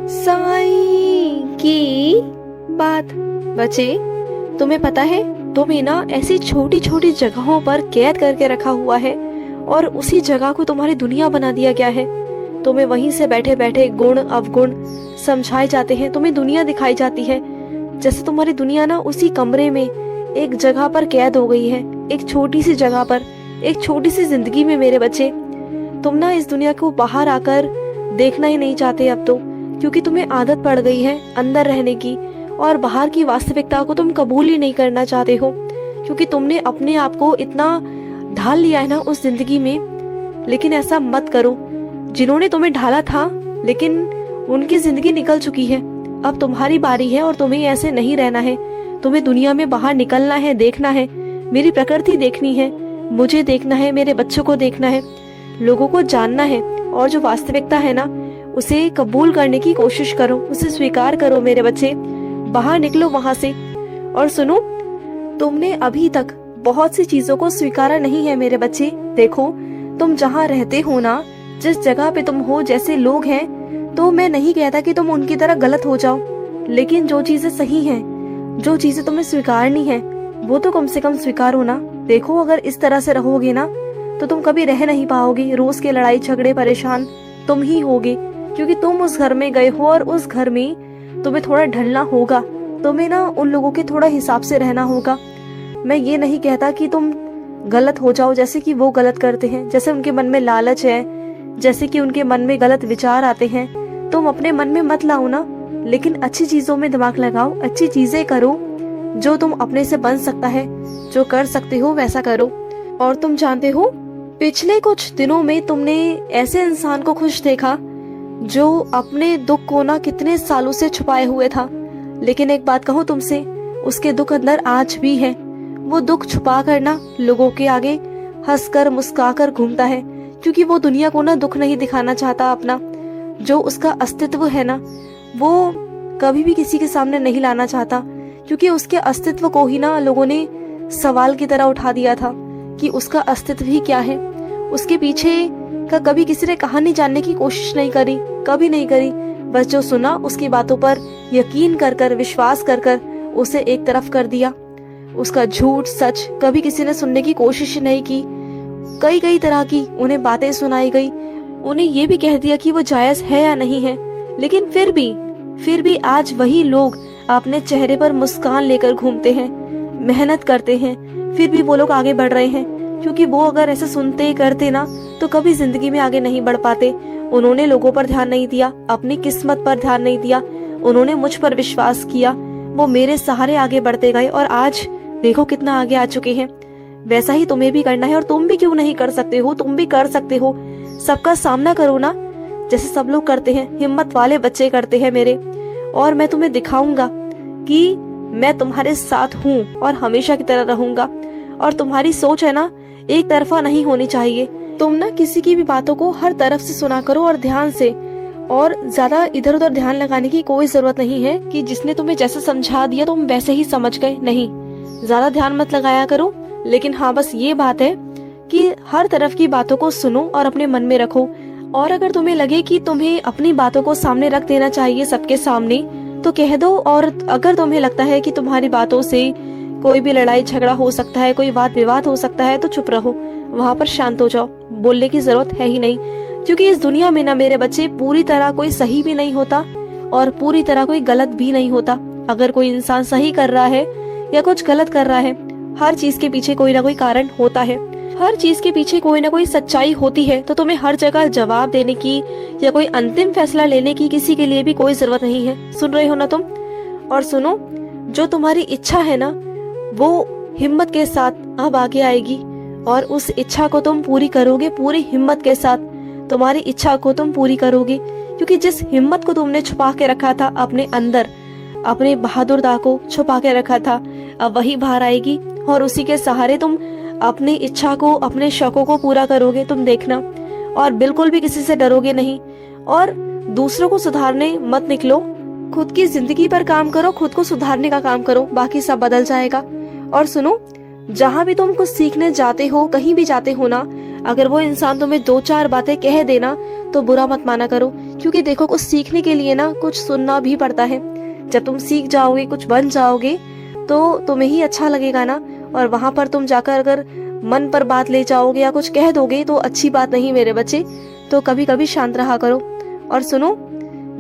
साईं की बात। बच्चे, तुम्हें पता है तुम्हें ना ऐसी छोटी छोटी जगहों पर कैद करके रखा हुआ है और उसी जगह को तुम्हारी दुनिया बना दिया गया है। तुम्हें वहीं से बैठे बैठे गुण अवगुण समझाए जाते हैं, तुम्हें दुनिया दिखाई जाती है। जैसे तुम्हारी दुनिया ना उसी कमरे में एक जगह पर कैद हो गई है, एक छोटी सी जगह पर, एक छोटी सी जिंदगी में। मेरे बच्चे, तुम ना इस दुनिया को बाहर आकर देखना ही नहीं चाहते अब तो, क्योंकि तुम्हें आदत पड़ गई है अंदर रहने की और बाहर की वास्तविकता को तुम कबूल ही नहीं करना चाहते हो, क्योंकि तुमने अपने आप को इतना ढाल लिया है ना उस जिंदगी में। लेकिन ऐसा मत करो। जिन्होंने तुम्हें ढाला था लेकिन उनकी जिंदगी निकल चुकी है, अब तुम्हारी बारी है और तुम्हें ऐसे नहीं रहना है। तुम्हें दुनिया में बाहर निकलना है, देखना है, मेरी प्रकृति देखनी है, मुझे देखना है, मेरे बच्चों को देखना है, लोगों को जानना है और जो वास्तविकता है ना उसे कबूल करने की कोशिश करो, उसे स्वीकार करो। मेरे बच्चे, बाहर निकलो वहां से। और सुनो, तुमने अभी तक बहुत सी चीजों को स्वीकारा नहीं है मेरे बच्चे। देखो, तुम जहाँ रहते हो ना, जिस जगह पे तुम हो, जैसे लोग हैं, तो मैं नहीं कहता कि तुम उनकी तरह गलत हो जाओ, लेकिन जो चीजें सही हैं, जो चीजें तुम्हें स्वीकारनी है, वो तो कम से कम स्वीकारो ना। देखो, अगर इस तरह से रहोगे ना तो तुम कभी रह नहीं पाओगे। रोज के लड़ाई झगड़े परेशान तुम ही होगे, क्योंकि तुम उस घर में गए हो और उस घर में तुम्हें थोड़ा ढलना होगा। तुम्हें ना उन लोगों के थोड़ा हिसाब से रहना होगा। मैं ये नहीं कहता कि तुम गलत हो जाओ जैसे कि वो गलत करते हैं, जैसे उनके मन में लालच है, जैसे कि उनके मन में गलत विचार आते हैं। तुम अपने मन में मत लाओ ना, लेकिन अच्छी चीजों में दिमाग लगाओ, अच्छी चीजें करो, जो तुम अपने से बन सकता है, जो कर सकते हो वैसा करो। और तुम जानते हो, पिछले कुछ दिनों में तुमने ऐसे इंसान को खुश देखा जो अपने दुख को ना कितने सालों से छुपाए हुए था। लेकिन एक बात कहूँ तुमसे, उसके दुख अंदर आज भी है। वो दुख छुपा कर ना लोगों के आगे हंसकर मुस्कुराकर घूमता है, क्योंकि वो दुनिया को ना दुख नहीं दिखाना चाहता अपना। जो उसका अस्तित्व है ना, वो कभी भी किसी के सामने नहीं लाना चाहता, क्योंकि उसके अस्तित्व को ही ना लोगों ने सवाल की तरह उठा दिया था कि उसका अस्तित्व ही क्या है। उसके पीछे का कभी किसी ने कहानी जानने की कोशिश नहीं करी, कभी नहीं करी। बस जो सुना उसकी बातों पर यकीन कर कर, विश्वास कर कर उसे एक तरफ कर दिया। उसका झूठ सच कभी किसी ने सुनने की कोशिश नहीं की। कई कई तरह की उन्हें बातें सुनाई गई, उन्हें ये भी कह दिया कि वो जायज है या नहीं है। लेकिन फिर भी आज वही लोग अपने चेहरे पर मुस्कान लेकर घूमते हैं, मेहनत करते हैं, फिर भी वो लोग आगे बढ़ रहे हैं, क्योंकि वो अगर ऐसे सुनते करते ना तो कभी जिंदगी में आगे नहीं बढ़ पाते। उन्होंने लोगों पर ध्यान नहीं दिया, अपनी किस्मत पर ध्यान नहीं दिया, उन्होंने मुझ पर विश्वास किया, वो मेरे सहारे आगे बढ़ते गए और आज देखो कितना आगे आ चुके हैं। वैसा ही तुम्हें भी करना है, और तुम भी क्यों नहीं कर सकते हो? तुम भी कर सकते हो। सबका सामना करो ना, जैसे सब लोग करते हैं, हिम्मत वाले बच्चे करते हैं मेरे। और मैं तुम्हें दिखाऊंगा कि मैं तुम्हारे साथ हूँ और हमेशा की तरह रहूंगा। और तुम्हारी सोच है ना, एक तरफा नहीं होनी चाहिए। तुम ना किसी की भी बातों को हर तरफ से सुना करो और ध्यान से, और ज्यादा इधर उधर ध्यान लगाने की कोई जरूरत नहीं है कि जिसने तुम्हें जैसा समझा दिया तुम वैसे ही समझ गए। नहीं, ज्यादा ध्यान मत लगाया करो। लेकिन हाँ, बस ये बात है कि हर तरफ की बातों को सुनो और अपने मन में रखो। और अगर तुम्हें लगे कि तुम्हें अपनी बातों को सामने रख देना चाहिए सबके सामने, तो कह दो। और अगर तुम्हें लगता है कि तुम्हारी बातों से कोई भी लड़ाई झगड़ा हो सकता है, कोई वाद विवाद हो सकता है, तो चुप रहो, वहाँ पर शांत हो जाओ। बोलने की जरूरत है ही नहीं, क्योंकि इस दुनिया में ना मेरे बच्चे पूरी तरह कोई सही भी नहीं होता और पूरी तरह कोई गलत भी नहीं होता। अगर कोई इंसान सही कर रहा है या कुछ गलत कर रहा है, हर चीज के पीछे कोई ना कोई कारण होता है, हर चीज के पीछे कोई ना कोई सच्चाई होती है। तो तुम्हें हर जगह जवाब देने की या कोई अंतिम फैसला लेने की किसी के लिए भी कोई जरूरत नहीं है। सुन रहे हो ना तुम? और सुनो, जो तुम्हारी इच्छा है ना, वो हिम्मत के साथ अब आगे आएगी और उस इच्छा को तुम पूरी करोगे। पूरी हिम्मत के साथ तुम्हारी इच्छा को तुम पूरी करोगे, क्योंकि जिस हिम्मत को तुमने छुपा के रखा था अपने अंदर, अपने बहादुरता को छुपा के रखा था, अब वही बाहर आएगी और उसी के सहारे तुम अपनी इच्छा को, अपने शौकों को पूरा करोगे। तुम देखना, और बिल्कुल भी किसी से डरोगे नहीं। और दूसरों को सुधारने मत निकलो, खुद की जिंदगी पर काम करो, खुद को सुधारने का काम करो, बाकी सब बदल जाएगा। और सुनो, जहाँ भी तुम कुछ सीखने जाते हो, कहीं भी जाते हो ना, अगर वो इंसान तुम्हें 2-4 बातें कह देना तो बुरा मत माना करो, क्योंकि देखो कुछ सीखने के लिए ना कुछ सुनना भी पड़ता है। जब तुम सीख जाओगे, कुछ बन जाओगे तो तुम्हें ही अच्छा लगेगा ना। और वहां पर तुम जाकर अगर मन पर बात ले जाओगे या कुछ कह दोगे तो अच्छी बात नहीं मेरे बच्चे। तो कभी कभी शांत रहा करो। और सुनो,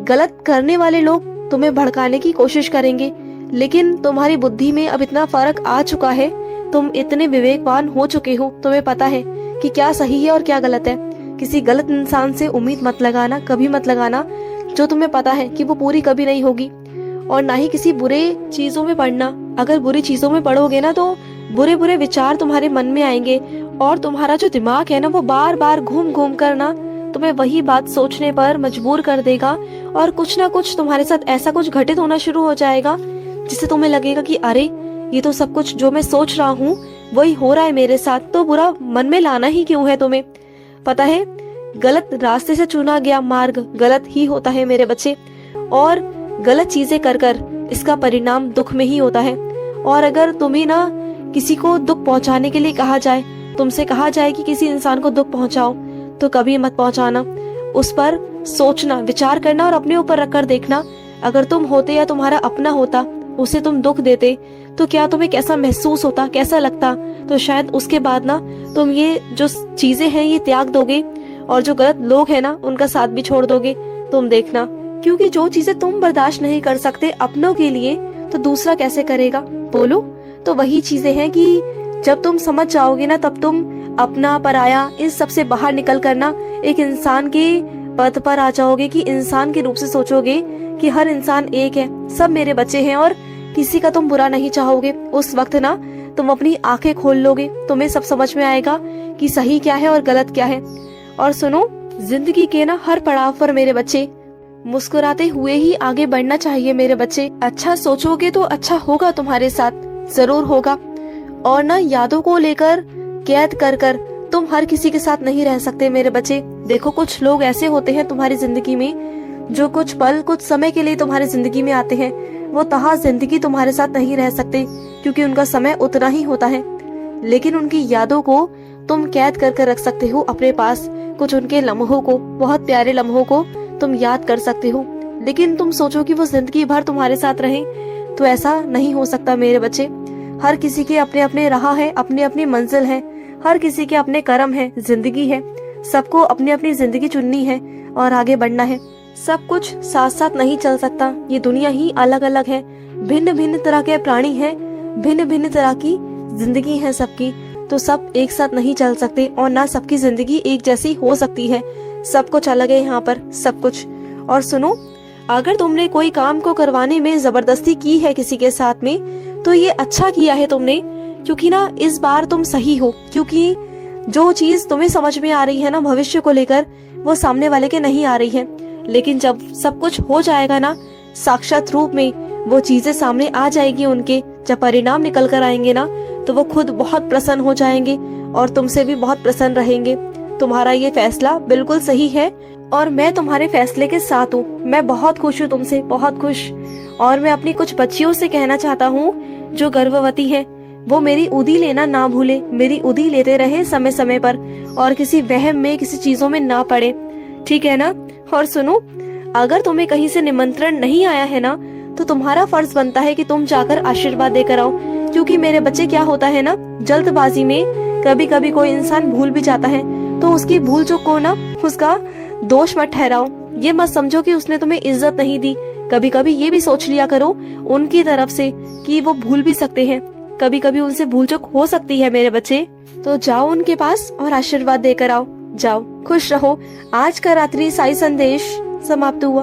गलत करने वाले लोग तुम्हें भड़काने की कोशिश करेंगे, लेकिन तुम्हारी बुद्धि में अब इतना फर्क आ चुका है, तुम इतने विवेकवान हो चुके हो, तुम्हें पता है कि क्या सही है और क्या गलत है। किसी गलत इंसान से उम्मीद मत लगाना, कभी मत लगाना, जो तुम्हें पता है कि वो पूरी कभी नहीं होगी। और ना ही किसी बुरे चीजों में पड़ना। अगर बुरी चीजों में पड़ोगे ना तो बुरे बुरे विचार तुम्हारे मन में आएंगे, और तुम्हारा जो दिमाग है ना वो बार बार घूम घूम कर ना तुम्हें वही बात सोचने पर मजबूर कर देगा। और कुछ ना कुछ तुम्हारे साथ ऐसा कुछ घटित होना शुरू हो जाएगा जिससे तुम्हें लगेगा कि अरे ये तो सब कुछ जो मैं सोच रहा हूँ वही हो रहा है मेरे साथ, तो बुरा मन में लाना ही क्यों है तुम्हें। पता है, गलत रास्ते से चुना गया मार्ग गलत ही होता है मेरे बच्चे, और गलत चीजें कर कर इसका परिणाम दुख में ही होता है। और अगर तुम्हें ना किसी को दुख पहुंचाने के लिए कहा जाए, तुमसे कहा जाए कि किसी इंसान को दुख पहुंचाओ, तो कभी मत पहुंचाना। उस पर सोचना, विचार करना और अपने ऊपर रखकर देखना, अगर तुम होते या तुम्हारा अपना होता, उसे तुम दुख देते तो क्या तुम्हें कैसा महसूस होता, कैसा लगता। तो शायद उसके बाद ना तुम ये जो चीजें हैं ये त्याग दोगे, और जो गलत लोग हैं ना उनका साथ भी छोड़ दोगे। तुम देखना, क्योंकि जो चीजें तुम बर्दाश्त नहीं कर सकते अपनों के लिए, तो दूसरा कैसे करेगा, बोलो। तो वही चीजें हैं कि जब तुम समझ जाओगे ना, तब तुम अपना पराया इन सब से बाहर निकल कर ना एक इंसान के पद पर आ जाओगे, कि इंसान के रूप से सोचोगे कि हर इंसान एक है, सब मेरे बच्चे हैं और किसी का तुम बुरा नहीं चाहोगे। उस वक्त ना तुम अपनी आंखें खोल लोगे, तुम्हें सब समझ में आएगा कि सही क्या है और गलत क्या है। और सुनो, जिंदगी के ना हर पड़ाव पर मेरे बच्चे मुस्कुराते हुए ही आगे बढ़ना चाहिए मेरे बच्चे। अच्छा सोचोगे तो अच्छा होगा, तुम्हारे साथ जरूर होगा। और ना यादों को लेकर कैद कर कर तुम हर किसी के साथ नहीं रह सकते मेरे बच्चे। देखो कुछ लोग ऐसे होते हैं तुम्हारी जिंदगी में, जो कुछ पल कुछ समय के लिए तुम्हारी जिंदगी में आते हैं, वो तहा जिंदगी तुम्हारे साथ नहीं रह सकते, क्योंकि उनका समय उतना ही होता है। लेकिन उनकी यादों को तुम कैद कर कर रख सकते हो अपने पास। कुछ उनके लम्हों को, बहुत प्यारे लम्हों को तुम याद कर सकते हो। लेकिन तुम सोचो कि वो जिंदगी भर तुम्हारे साथ रहे, तो ऐसा नहीं हो सकता मेरे बच्चे। हर किसी के अपने अपने राह है, अपनी अपनी मंजिल है, हर किसी के अपने कर्म है, जिंदगी है। सबको अपनी अपनी जिंदगी चुननी है और आगे बढ़ना है। सब कुछ साथ साथ नहीं चल सकता, ये दुनिया ही अलग अलग है, भिन्न भिन्न तरह के प्राणी हैं, भिन्न भिन्न तरह की जिंदगी है सबकी, तो सब एक साथ नहीं चल सकते, और ना सबकी जिंदगी एक जैसी हो सकती है। सब कुछ अलग है यहाँ पर, सब कुछ। और सुनो, अगर तुमने कोई काम को करवाने में जबरदस्ती की है किसी के साथ में, तो ये अच्छा किया है तुमने, क्योंकि ना इस बार तुम सही हो। क्योंकि जो चीज तुम्हें समझ में आ रही है ना भविष्य को लेकर, वो सामने वाले के नहीं आ रही है। लेकिन जब सब कुछ हो जाएगा ना साक्षात रूप में, वो चीजें सामने आ जाएगी उनके, जब परिणाम निकल कर आएंगे ना, तो वो खुद बहुत प्रसन्न हो जाएंगे और तुमसे भी बहुत प्रसन्न रहेंगे। तुम्हारा ये फैसला बिल्कुल सही है और मैं तुम्हारे फैसले के साथ हूँ। मैं बहुत खुश हूँ तुमसे, बहुत खुश। और मैं अपनी कुछ बच्चियों से कहना चाहता हूँ जो गर्भवती हैं, वो मेरी उदी लेना ना भूले, मेरी उदी लेते रहे समय समय पर, और किसी वहम में, किसी चीजों में ना पड़े, ठीक है ना। और सुनो, अगर तुम्हें कहीं से निमंत्रण नहीं आया है ना, तो तुम्हारा फर्ज बनता है कि तुम जाकर आशीर्वाद देकर आओ। क्योंकि मेरे बच्चे क्या होता है ना, जल्दबाजी में कभी कभी कोई इंसान भूल भी जाता है, तो उसकी भूल चूक को ना उसका दोष मत ठहराओ। ये मत समझो कि उसने तुम्हें इज्जत नहीं दी। कभी कभी ये भी सोच लिया करो उनकी तरफ से कि वो भूल भी सकते हैं, कभी कभी उनसे भूल चूक हो सकती है मेरे बच्चे। तो जाओ उनके पास और आशीर्वाद देकर आओ, जाओ, खुश रहो। आज का रात्रि साई संदेश समाप्त हुआ।